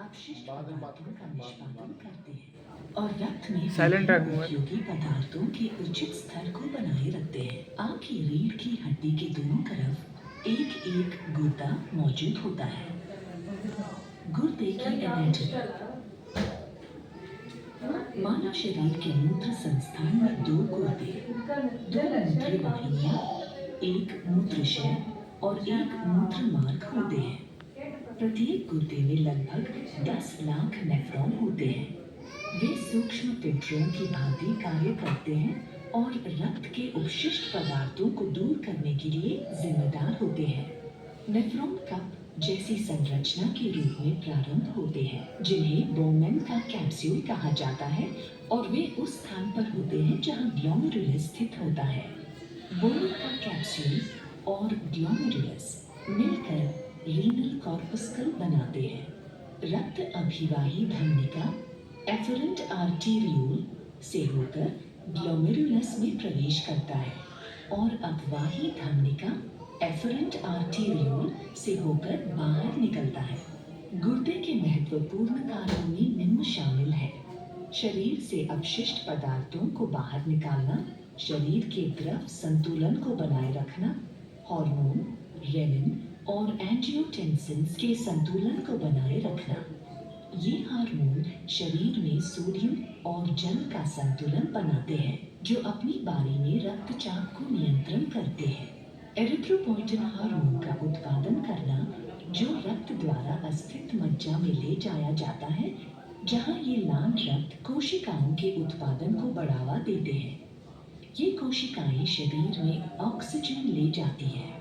अपशिष्ट बाद में बात पदार्थों का करें, निष्पादन बाद करते हैं और रक्त में साइलेंट विभिन्न रखूंगा। उपयोगी पदार्थों के उचित स्तर को बनाए रखते हैं। आपकी रीढ़ की हड्डी के दोनों तरफ एक एक गुर्दा मौजूद होता है। गुर्दे की एनाटॉमी। मानव शरीर के मूत्र संस्थान में दो गुर्दे, दो मूत्र वाहिनियां, एक मूत्राशय और एक मूत्र मार्ग होते हैं। प्रत्येक गुर्दे में लगभग 10 लाख नेफ्रॉन होते हैं। वे सूक्ष्म फिल्टरों की भांति कार्य करते हैं और रक्त के अपशिष्ट पदार्थों को दूर करने के लिए जिम्मेदार होते हैं। नेफ्रॉन कप जैसी संरचना के रूप में प्रारंभ होते हैं, जिन्हें बोमेन का कैप्सूल कहा जाता है और वे उस स्थान पर होते हैं जहां ग्लोमेरुलस स्थित होता है। बोमेन का कैप्सूल और ग्लोमेरुलस मिलकर रीनल कॉर्पस्कल बनाते हैं। रक्त अभिवाही धमनिका एफरेंट आर्टीरियोल से होकर ग्लोमेरुलस में प्रवेश करता है और अपवाही धमनिका एफरेंट आर्टीरियोल से होकर बाहर निकलता है। गुर्दे के महत्वपूर्ण कार्यों में निम्न शामिल है: शरीर से अपशिष्ट पदार्थों को बाहर निकालना, शरीर के द्रव संतुलन को बनाए रखना, हार्मोन, रेनिन और एंजियोटेंसिन के संतुलन को बनाए रखना। ये हार्मोन शरीर में सोडियम और जल का संतुलन बनाते हैं, जो अपनी बारी में रक्तचाप को नियंत्रण करते हैं। एरिथ्रोपोइटिन हार्मोन का उत्पादन करना, जो रक्त द्वारा अस्थित मज्जा में ले जाया जाता है, जहां ये लाल रक्त कोशिकाओं के उत्पादन को बढ़ावा देते हैं। ये कोशिकाएं शरीर में ऑक्सीजन ले जाती हैं।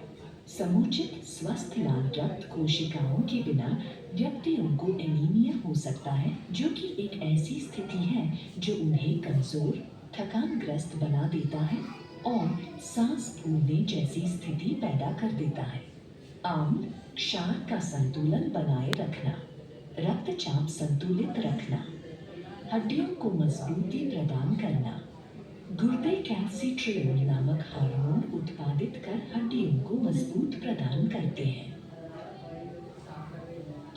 समुचित स्वस्थ लाल रक्त कोशिकाओं के बिना व्यक्तियों को एनीमिया हो सकता है, जो कि एक ऐसी स्थिति है जो उन्हें कमजोर, थकानग्रस्त बना देता है और सांस फूलने जैसी स्थिति पैदा कर देता है। आम्ल क्षार का संतुलन बनाए रखना, रक्तचाप संतुलित रखना, हड्डियों को मजबूती प्रदान करना। गुर्दे कैल्सिट्रियोल नामक हार्मोन उत्पादित कर हड्डियों को मजबूत प्रदान करते हैं।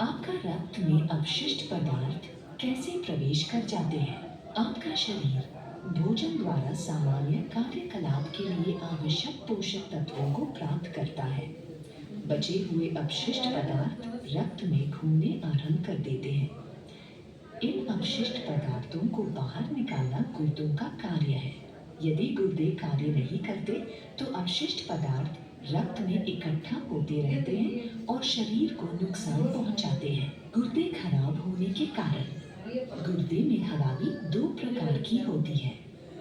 आपका रक्त में अपशिष्ट पदार्थ कैसे प्रवेश कर जाते हैं? आपका शरीर भोजन द्वारा सामान्य कार्यकलाप के लिए आवश्यक पोषक तत्वों को प्राप्त करता है। बचे हुए अपशिष्ट पदार्थ रक्त में घूमने आरंभ कर देते हैं। इन अपशिष्ट पदार्थों को बाहर निकालना गुर्दों का कार्य है। यदि गुर्दे कार्य नहीं करते तो अपशिष्ट पदार्थ रक्त में इकट्ठा होते रहते हैं और शरीर को नुकसान पहुंचाते हैं। गुर्दे खराब होने के कारण। गुर्दे में खराबी दो प्रकार की होती है: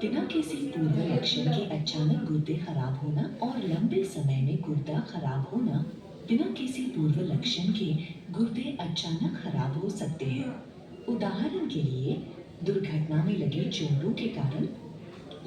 बिना किसी पूर्व लक्षण के अचानक गुर्दे खराब होना और लंबे समय में गुर्दा खराब होना। बिना किसी पूर्व लक्षण के गुर्दे अचानक खराब हो सकते हैं। उदाहरण के लिए, दुर्घटना में लगे चोटों के कारण,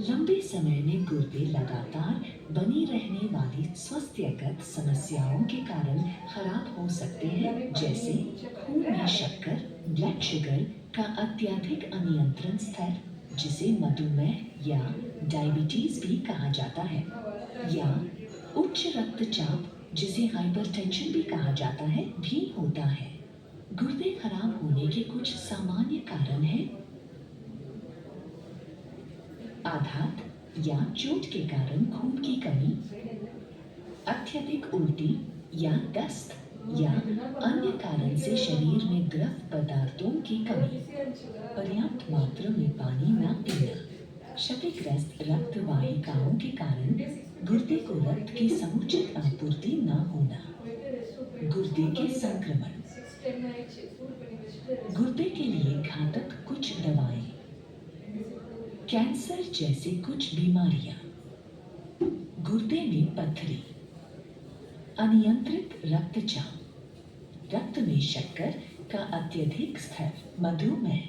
लंबे समय में गुर्दे लगातार बनी रहने वाली स्वास्थ्यगत समस्याओं के कारण खराब हो सकते हैं, जैसे खून में शक्कर, ब्लड शुगर का अत्यधिक अनियंत्रण स्तर, जिसे मधुमेह या डायबिटीज भी कहा जाता है, या उच्च रक्तचाप, जिसे हाइपरटेंशन भी कहा जाता है, भी होता है। गुर्दे खराब होने के कुछ सामान्य कारण हैं: आघात या चोट के कारण खून की कमी, अत्यधिक उल्टी या दस्त, या अन्य कारण से शरीर में द्रव पदार्थों की कमी, पर्याप्त मात्रा में पानी न पीना, क्षतिग्रस्त रक्त वाहिकाओं के कारण गुर्दे को रक्त की समुचित आपूर्ति न होना, गुर्दे के संक्रमण। गुर्दे के लिए घातक कुछ दवाएं, कैंसर जैसे कुछ बीमारियां, गुर्दे में पथरी, अनियंत्रित रक्तचाप, रक्त में शक्कर का अत्यधिक स्तर, मधुमेह,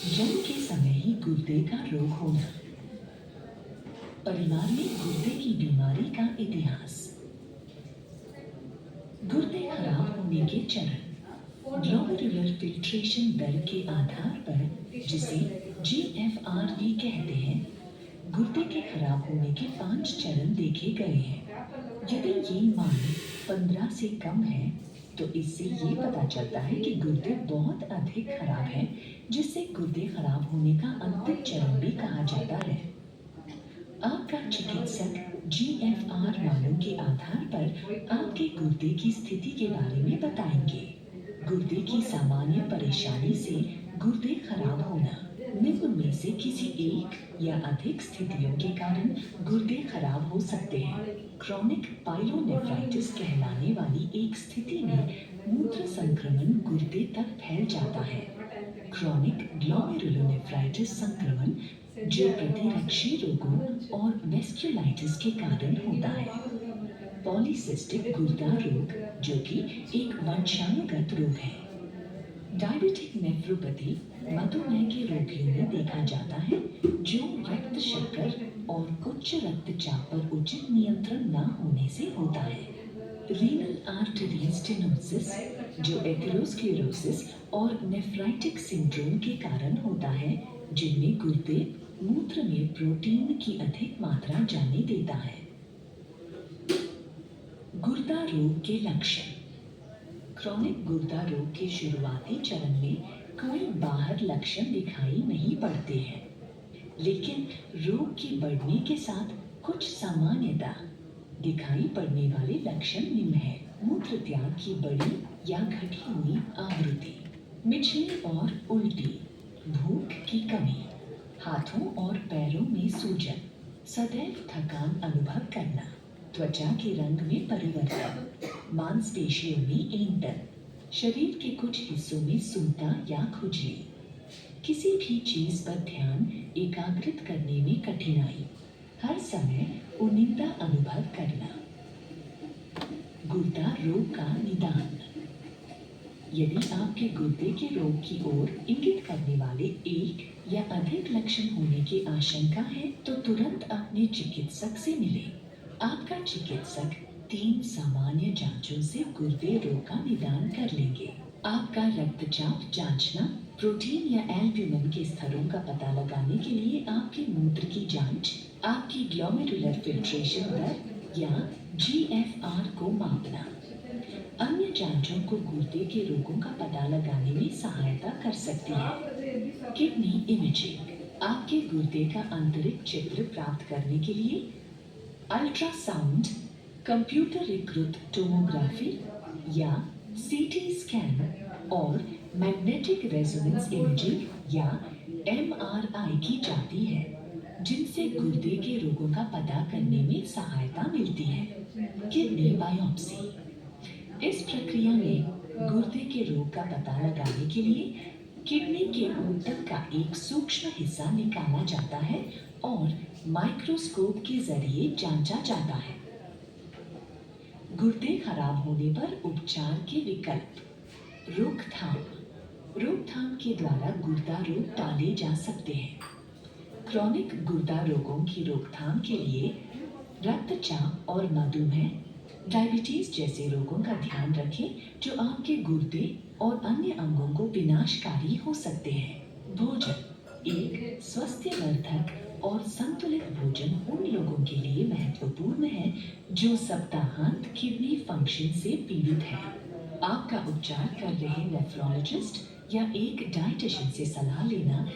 जन्म के समय ही गुर्दे का रोग होना, परिवार में गुर्दे की बीमारी का इतिहास। गुर्दे खराब होने के चरण। ग्लोमेरुलर फिल्ट्रेशन दर के आधार पर, जिसे GFR भी कहते हैं, गुर्दे के खराब होने के 5 चरण देखे गए हैं। यदि ये मान 15 से कम है तो इससे ये पता चलता है कि गुर्दे बहुत अधिक खराब हैं, जिससे गुर्दे खराब होने का अंतिम चरण भी कहा जाता है। आपका चिकित्सक जीएफआर मानों के आधार पर आपके गुर्दे की स्थिति के बारे में बताएंगे। गुर्दे की सामान्य परेशानी से गुर्दे खराब होना। निम्न में से किसी एक या अधिक स्थितियों के कारण गुर्दे खराब हो सकते हैं। क्रॉनिक पाइलोनेफ्राइटिस कहलाने वाली एक स्थिति में मूत्र संक्रमण गुर्दे तक फैल जाता है। क्रॉनिक ग्लोमेरुलोनेफ्राइटिस संक्रमण जो प्रतिरक्षी रोगों और वेस्क्युलाइटिस के कारण होता है। पॉलीसिस्टिक गुर्दा रोग जो कि एक वंशानुगत रोग है। डायबिटिक नेफ्रोपैथी मधुमेह के रोगियों में देखा जाता है, जो रक्त शर्कर और उच्च रक्तचाप पर उचित नियंत्रण न होने से होता है। रीनल आर्टरी स्टेनोसिस जो एथेरोस्क्लेरोसिस और नेफ्राइटिक सिंड्रोम के कारण होता है, जिनमें गुर्दे मूत्र में प्रोटीन की अधिक मात्रा जाने देता है। गुर्दा रोग के लक्षण। क्रॉनिक गुर्दा रोग के शुरुआती चरण में कोई बाहर लक्षण दिखाई नहीं पड़ते हैं, लेकिन रोग के बढ़ने के साथ कुछ सामान्यता दिखाई पड़ने वाले लक्षण निम्न है। मूत्र त्याग की बड़ी या घटी हुई आवृत्ति, मिचली और उल्टी, भूख की कमी, हाथों और पैरों में सूजन, सदैव थकान अनुभव करना, त्वचा के रंग में परिवर्तन, मांसपेशियों में ऐंठन, शरीर के कुछ हिस्सों में सूता या खुजली, किसी भी चीज पर ध्यान एकाग्रित करने में कठिनाई, हर समय उनिंदा अनुभव करना। गुर्दा रोग का निदान। यदि आपके गुर्दे के रोग की ओर इंगित करने वाले एक या अधिक लक्षण होने की आशंका है, तो तुरंत अपने चिकित्सक से मिलें। आपका चिकित्सक 3 सामान्य जांचों से गुर्दे रोग का निदान कर लेंगे। आपका रक्तचाप जांचना, प्रोटीन या एल्ब्यूमिन के स्तरों का पता लगाने के लिए आपके मूत्र की जांच, आपकी ग्लोमेरुलर फिल्ट्रेशन दर या जीएफआर को मापना। अन्य जांचों को गुर्दे के रोगों का पता लगाने में सहायता कर सकती है। Kidney imaging. आपके गुर्दे का आंतरिक चित्र प्राप्त करने के लिए अल्ट्रासाउंड, कंप्यूटरीकृत टोमोग्राफी या सीटी स्कैन और मैग्नेटिक रेजोनेंस इमेजिंग या एमआरआई की जाती है, जिनसे गुर्दे के रोगों का पता करने में सहायता मिलती है। Kidney biopsy. इस प्रक्रिया में गुर्दे के रोग का पता लगाने के लिए किडनी के ऊतक का एक सूक्ष्म हिस्सा निकाला जाता है और माइक्रोस्कोप के जरिए जांचा जाता है। गुर्दे खराब होने पर उपचार के विकल्प। रोकथाम। रोकथाम के द्वारा गुर्दा रोग टाले जा सकते हैं। क्रॉनिक गुर्दा रोगों की रोकथाम के लिए रक्तचाप और मधुमेह, डायबिटीज जैसे रोगों का ध्यान रखें जो आपके गुर्दे और अन्य अंगों को विनाशकारी हो सकते हैं। भोजन। एक स्वास्थ्यवर्धक और संतुलित भोजन उन लोगों के लिए महत्वपूर्ण है जो सप्ताहांत किडनी फंक्शन से पीड़ित हैं। आपका उपचार कर रहे नेफ्रोलॉजिस्ट या एक डाइटिशियन से सलाह लेना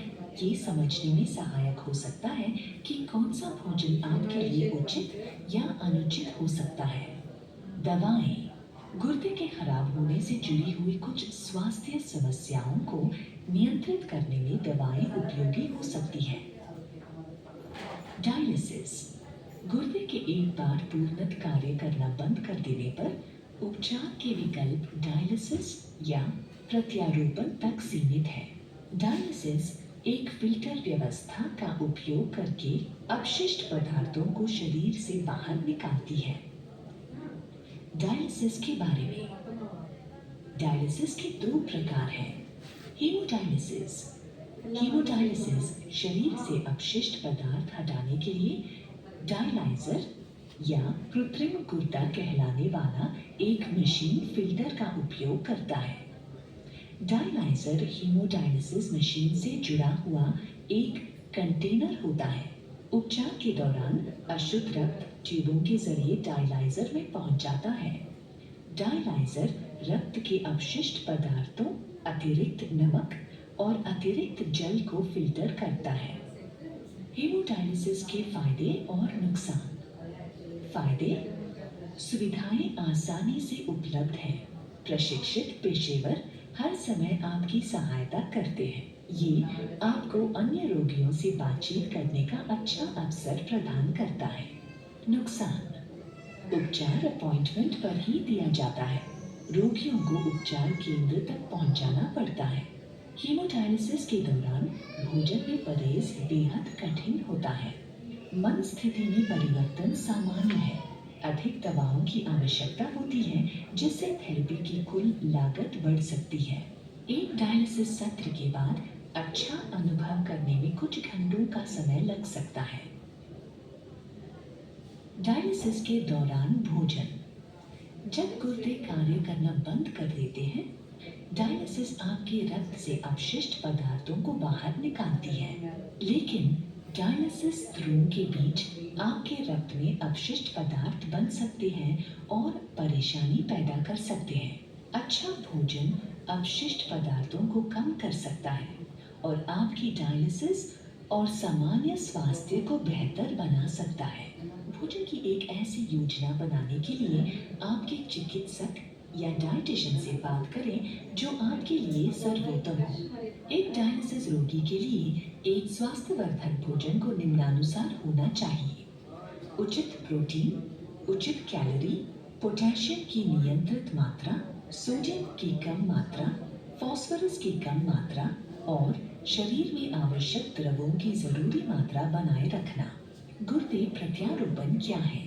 ये समझने में सहायक हो सकता है कि कौन सा भोजन आपके लिए उचित या अनुचित हो सकता है। दवाएं। गुर्दे के खराब होने से जुड़ी हुई कुछ स्वास्थ्य समस्याओं को नियंत्रित करने में दवाएं उपयोगी हो सकती हैं। डायलिसिस। गुर्दे के एक बार पूर्णतः कार्य करना बंद कर देने पर उपचार के विकल्प डायलिसिस या प्रत्यारोपण तक सीमित है। डायलिसिस एक फिल्टर व्यवस्था का उपयोग करके अपशिष्ट पदार्थों को शरीर से बाहर निकालती है। डायलिसिस के बारे में। डायलिसिस के 2 प्रकार हैं। हीमोडायलिसिस। हीमोडायलिसिस शरीर से अपशिष्ट पदार्थ हटाने के लिए डायलाइजर या कृत्रिम गुर्दा कहलाने वाला एक मशीन फिल्टर का उपयोग करता है। डायलाइजर हीमोडायलिसिस मशीन से जुड़ा हुआ एक कंटेनर होता है। उपचार के दौरान अशुद्ध रक्त ट्यूबों के जरिए डायलाइजर में पहुंच जाता है। डायलाइजर रक्त के अपशिष्ट पदार्थों, अतिरिक्त नमक और अतिरिक्त जल को फिल्टर करता है। हीमोडायलिसिस के फायदे और नुकसान। फायदे: सुविधाएं आसानी से उपलब्ध हैं। प्रशिक्षित पेशेवर हर समय आपकी सहायता करते हैं। ये आपको अन्य रोगियों से बातचीत करने का अच्छा अवसर प्रदान करता है। नुकसान: उपचार अपॉइंटमेंट पर ही दिया जाता है। रोगियों को उपचार केंद्र तक पहुंचाना पड़ता है। हीमोडायलिसिस के दौरान भोजन में परहेज बेहद कठिन होता है। मन स्थिति में परिवर्तन सामान्य है। अधिक दवाओं की आवश्यकता होती है, जिससे थेरेपी की कुल लागत बढ़ सकती है। एक डायलिसिस सत्र के बाद अच्छा अनुभव करने में कुछ घंटों का समय लग सकता है। डायलिसिस के दौरान भोजन। जब गुर्दे कार्य करना बंद कर देते हैं, डायलिसिस आपके रक्त से अपशिष्ट पदार्थों को बाहर निकालती है। लेकिन डायलिसिस ध्रुवों के बीच आपके रक्त में अपशिष्ट पदार्थ बन सकते हैं और परेशानी पैदा कर सकते हैं। अच्छा भोजन अपशिष्ट पदार्थों को कम कर सकता है और आपकी डायलिसिस और सामान्य स्वास्थ्य को बेहतर बना सकता है। भोजन की एक ऐसी योजना बनाने के लिए आपके चिकित्सक या डाइटिशियन से बात करें जो आपके लिए सर्वोत्तम हो। एक डायलिसिस रोगी के लिए एक स्वास्थ्यवर्धक भोजन को निम्नानुसार होना चाहिए: उचित प्रोटीन, उचित कैलोरी, पोटेशियम की नियंत्रित मात्रा, सोडियम की कम मात्रा, फास्फोरस की कम मात्रा और शरीर में आवश्यक द्रवों की जरूरी मात्रा बनाए रखना। गुर्दे प्रत्यारोपण क्या है?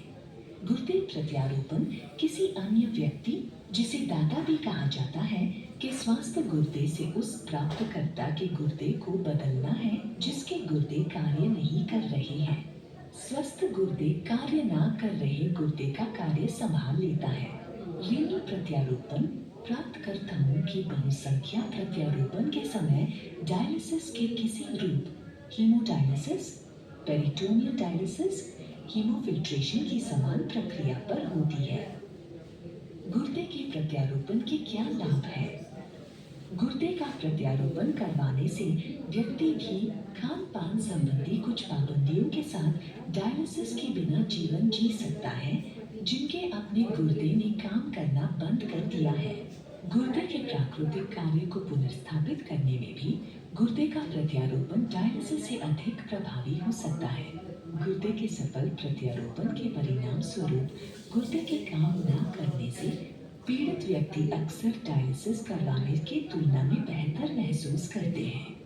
गुर्दे प्रत्यारोपण किसी अन्य व्यक्ति, जिसे दाता भी कहा जाता है, के स्वस्थ गुर्दे से उस प्राप्तकर्ता के गुर्दे को बदलना है जिसके गुर्दे कार्य नहीं कर रहे हैं। स्वस्थ गुर्दे कार्य न कर रहे गुर्दे का कार्य संभाल लेता है। रीनल प्रत्यारोपण प्राप्तकर्ताओं की बहुसंख्या प्रत्यारोपण के समय डायलिसिस के किसी रूप, हीमोडायलिसिस, पेरिटोनियल डायलिसिस, हीमोफिल्ट्रेशन की समान प्रक्रिया पर होती है। गुर्दे के प्रत्यारोपण के क्या लाभ हैं? गुर्दे का प्रत्यारोपण करवाने से व्यक्ति भी खान पान संबंधी कुछ पाबंदियों के साथ डायलिसिस के बिना जीवन जी सकता है, जिनके अपने गुर्दे ने काम करना बंद कर दिया है। गुर्दे के प्राकृतिक कार्य को पुनर्स्थापित करने में भी गुर्दे का प्रत्यारोपण डायलिसिस से अधिक प्रभावी हो सकता है। गुर्दे के सफल प्रत्यारोपण के परिणाम स्वरूप गुर्दे के काम न करने से पीड़ित व्यक्ति अक्सर डायलिसिस करवाने की तुलना में बेहतर महसूस करते हैं।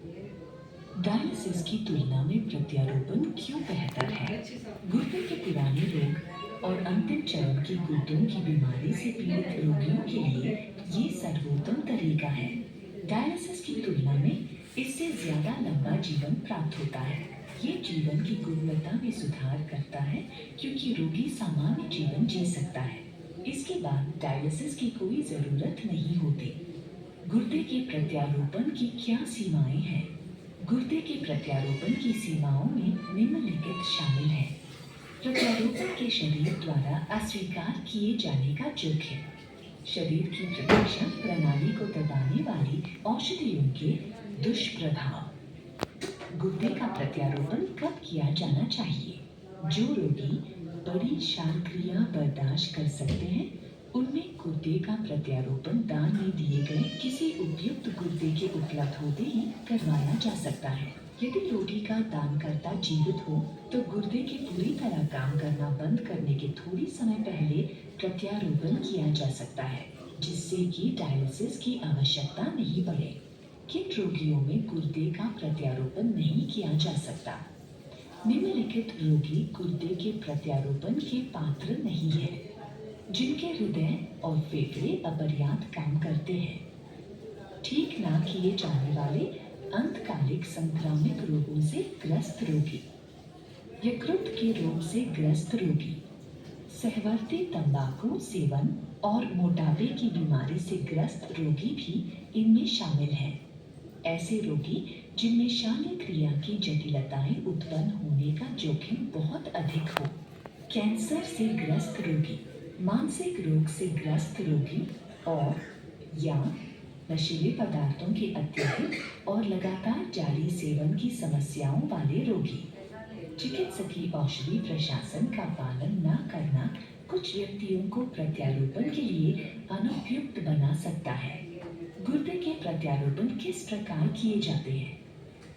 डायलिसिस की तुलना में प्रत्यारोपण क्यों बेहतर है? गुर्दे के पुराने रोग और अंतिम चरण की गुर्दों की बीमारी से पीड़ित रोगियों के लिए ये सर्वोत्तम तरीका है। डायलिसिस की तुलना में इससे ज्यादा लंबा जीवन प्राप्त होता है। ये जीवन की गुणवत्ता में सुधार करता है क्योंकि रोगी सामान्य जीवन जी सकता है। इसके बाद डायलिसिस की कोई जरूरत नहीं होती। गुर्दे के प्रत्यारोपण की क्या सीमाएं हैं? गुर्दे के प्रत्यारोपण की सीमाओं में निम्नलिखित शामिल हैं: प्रत्यारोपण के शरीर द्वारा अस्वीकार किए जाने का जोखिम, शरीर की प्रतिरक्षा प्रणाली को दबाने वाली औषधियों के दुष्प्रभाव। गुर्दे का प्रत्यारोपण कब किया जाना चाहिए? जो रोगी बड़ी शल्यक्रिया बर्दाश्त कर सकते हैं, उनमें गुर्दे का प्रत्यारोपण दान में दिए गए किसी उपयुक्त गुर्दे के उपलब्ध होते ही करवाया जा सकता है। यदि रोगी का दानकर्ता जीवित हो, तो गुर्दे के पूरी तरह काम करना बंद करने के थोड़ी समय पहले प्रत्यारोपण किया जा सकता है, जिससे कि डायलिसिस की आवश्यकता नहीं पड़े। किन रोगियों में गुर्दे का प्रत्यारोपण नहीं किया जा सकता? निम्नलिखित रोगी गुर्दे के प्रत्यारोपण के पात्र नहीं है: जिनके हृदय और फेफड़े अपर्याप्त काम करते हैं, ठीक ना किए जाने वाले अंतकालिक संक्रामक रोगों से ग्रस्त रोगी, यकृत के रोग से ग्रस्त रोगी, सहवर्ती तंबाकू सेवन और मोटापे की बीमारी से ग्रस्त रोगी भी इनमें शामिल हैं। ऐसे रोगी जिनमें शल्यक्रिया की जटिलताएं उत्पन्न होने का जोखिम बहुत अधिक हो, कैंसर से ग्रस्त रोगी, मानसिक रोग से ग्रस्त रोगी और या नशीले पदार्थों के अत्यधिक और लगातार जारी सेवन की समस्याओं वाले रोगी। चिकित्सकीय औषधि प्रशासन का पालन न करना कुछ व्यक्तियों को प्रत्यारोपण के लिए अनुपयुक्त बना सकता है। गुर्दे के प्रत्यारोपण किस प्रकार किए जाते हैं?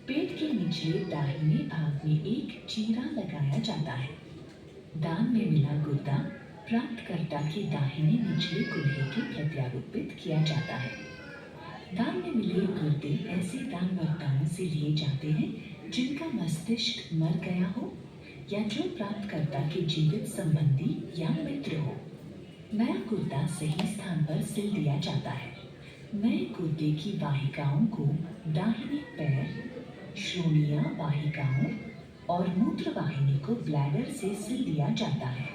पेट के निचले दाहिने भाग में एक चीरा लगाया जाता है। दान में मिला गुर्दा प्राप्तकर्ता के दाहिने निचले कूल्हे के प्रत्यारोपित किया जाता है। दान में मिले गुर्दे ऐसे दानकर्ताओं से लिए जाते हैं जिनका मस्तिष्क मर गया हो या जो प्राप्तकर्ता के जीवित संबंधी या मित्र हो। नया गुर्दा सही स्थान पर सिल दिया जाता है। नए गुर्दे की वाहिकाओं को दाहिने पैर, श्रोणियां वाहिकाओं और मूत्र वाहिनी को ब्लैडर से सिल दिया जाता है।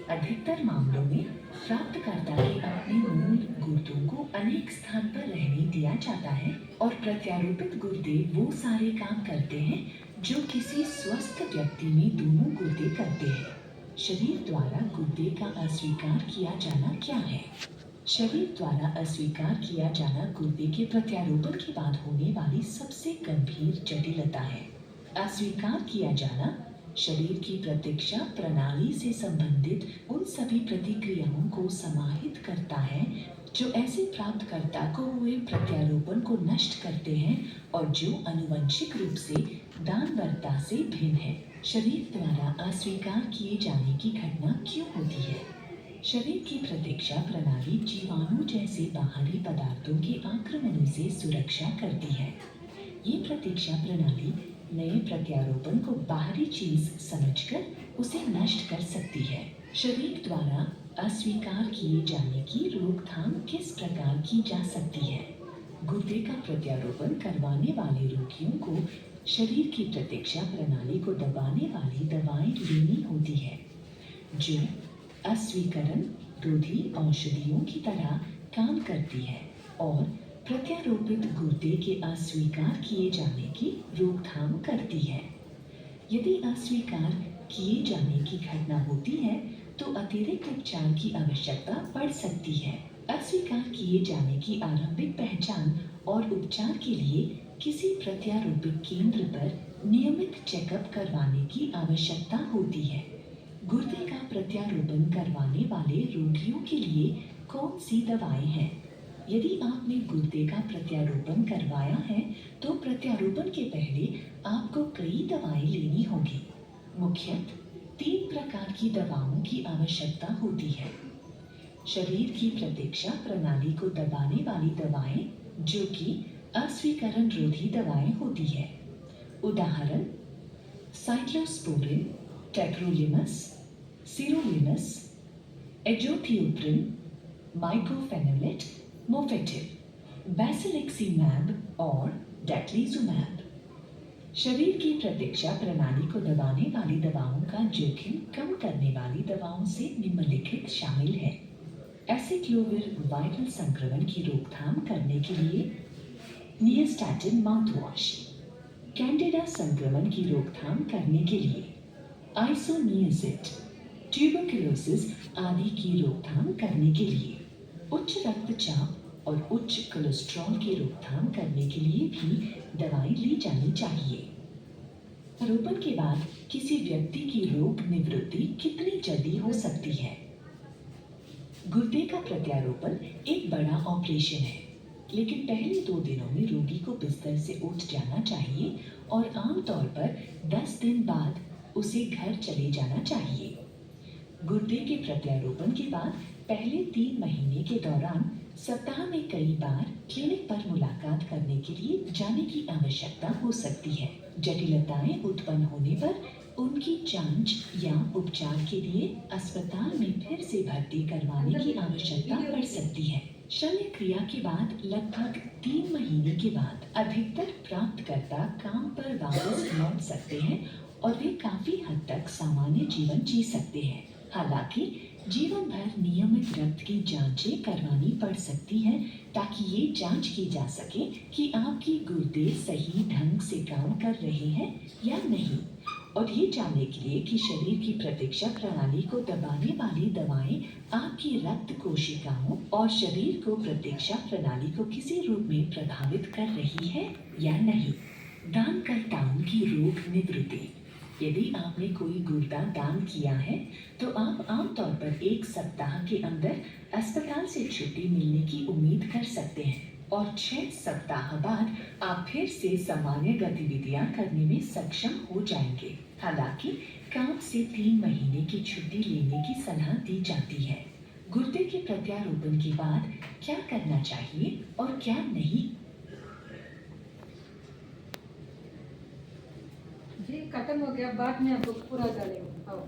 अधिकतर मामलों में प्राप्तकर्ता के अपने मूल गुर्दों को अनेक स्थान पर रहने दिया जाता है और प्रत्यारोपित गुर्दे वो सारे काम करते हैं जो किसी स्वस्थ व्यक्ति में दोनों गुर्दे करते हैं। शरीर द्वारा गुर्दे का अस्वीकार किया जाना क्या है? शरीर द्वारा अस्वीकार किया जाना गुर्दे के प्रत्यारोपण के बाद होने वाली सबसे गंभीर जटिलता है। अस्वीकार किया जाना शरीर की प्रतीक्षा प्रणाली से संबंधित उन सभी प्रतिक्रियाओं को समाहित करता है जो ऐसे प्राप्तकर्ता को हुए प्रत्यारोपण को नष्ट करते हैं और जो आनुवंशिक रूप से दानकर्ता से भिन्न है। शरीर द्वारा अस्वीकार किए जाने की घटना क्यों होती है? शरीर की प्रतीक्षा प्रणाली जीवाणु जैसे बाहरी पदार्थों के आक्रमणों से सुरक्षा करती है। ये प्रतीक्षा प्रणाली नए प्रत्यारोपण को बाहरी चीज समझकर उसे नष्ट कर सकती है। शरीर द्वारा अस्वीकार किए जाने की रोकथाम किस प्रकार की जा सकती है? गुर्दे का प्रत्यारोपण करवाने वाले रोगियों को शरीर की प्रतीक्षा प्रणाली को दबाने वाली दवाएं लेनी होती है जो अस्वीकरण रोधी औषधियों की तरह काम करती है और प्रत्यारोपित गुर्दे के अस्वीकार किए जाने की रोकथाम करती है। यदि अस्वीकार किए जाने की घटना होती है तो अतिरिक्त उपचार की आवश्यकता पड़ सकती है। अस्वीकार किए जाने की आरंभिक पहचान और उपचार के लिए किसी प्रत्यारोपित केंद्र पर नियमित चेकअप करवाने की आवश्यकता होती है। गुर्दे का प्रत्यारोपण करवाने वाले रोगियों के लिए कौन सी दवाएं हैं? यदि आपने गुर्दे का प्रत्यारोपण करवाया है तो प्रत्यारोपण के पहले आपको कई दवाएं लेनी होगी। मुख्यतः 3 प्रकार की दवाओं की आवश्यकता होती है। शरीर की प्रतीक्षा प्रणाली को दबाने वाली दवाएं जो कि अस्वीकरण रोधी दवाएं होती है। उदाहरण साइक्लोस्पोरिन, टेक्रोलिमस, सिरोलिमस, एजोथियोप्रिन, माइक्रोफेनोलेट, मोफेटिव, बैसिलिक्सिमैब और डेक्लिजुमैब। शरीर की प्रतीक्षा प्रणाली को दबाने वाली दवाओं का जोखिम कम करने वाली दवाओं से निम्नलिखित शामिल है। एसिक्लोविर वायरल संक्रमण की रोकथाम करने के लिए नियस्टैटिन माउथवॉश, कैंडिडा संक्रमण की रोकथाम करने के लिए आइसोनियाजिड, ट्यूबरकुलोसिस आदि की रोकथाम करने के लिए उच्च रक्तचाप और उच्च कोलेस्ट्रॉल की रोकथाम करने के लिए भी दवाएं ली जानी चाहिए। प्रत्यारोपण के बाद किसी व्यक्ति की रोग निवृत्ति कितनी जल्दी हो सकती है? गुर्दे का प्रत्यारोपण एक बड़ा ऑपरेशन है, लेकिन पहले 2 दिनों में रोगी को बिस्तर से उठ जाना चाहिए और आमतौर पर 10 दिन बाद उसे घर चले जाना चाहिए। गुर्दे के प्रत्यारोपण के बाद पहले 3 महीने के दौरान सप्ताह में कई बार क्लिनिक पर मुलाकात करने के लिए जाने की आवश्यकता हो सकती है। जटिलताएं उत्पन्न होने पर उनकी जांच या उपचार के लिए अस्पताल में फिर से भर्ती करवाने की आवश्यकता पड़ सकती है। शल्य क्रिया के बाद लगभग 3 महीने के बाद अधिकतर प्राप्तकर्ता काम पर वापस लौट सकते हैं और वे काफी हद तक सामान्य जीवन जी सकते हैं। हालांकि जीवन भर नियमित रक्त की जांचें करवानी पड़ सकती हैं ताकि ये जांच की जा सके कि आपकी गुर्दे सही ढंग से काम कर रहे हैं या नहीं और ये जानने के लिए कि शरीर की प्रतिरक्षा प्रणाली को दबाने वाली दवाएं आपकी रक्त कोशिकाओं और शरीर को प्रतिरक्षा प्रणाली को किसी रूप में प्रभावित कर रही है या नहीं। दानकर्ताओं की रोग निवृत्ति। यदि आपने कोई गुर्दा दान किया है तो आप आमतौर पर 1 सप्ताह के अंदर अस्पताल से छुट्टी मिलने की उम्मीद कर सकते हैं और 6 सप्ताह बाद आप फिर से सामान्य गतिविधियां करने में सक्षम हो जाएंगे। हालांकि काम से 3 महीने की छुट्टी लेने की सलाह दी जाती है। गुर्दे के प्रत्यारोपण के बाद क्या करना चाहिए और क्या नहीं। जी खत्म हो गया, बाद में आपको पूरा डालेंगे। आओ।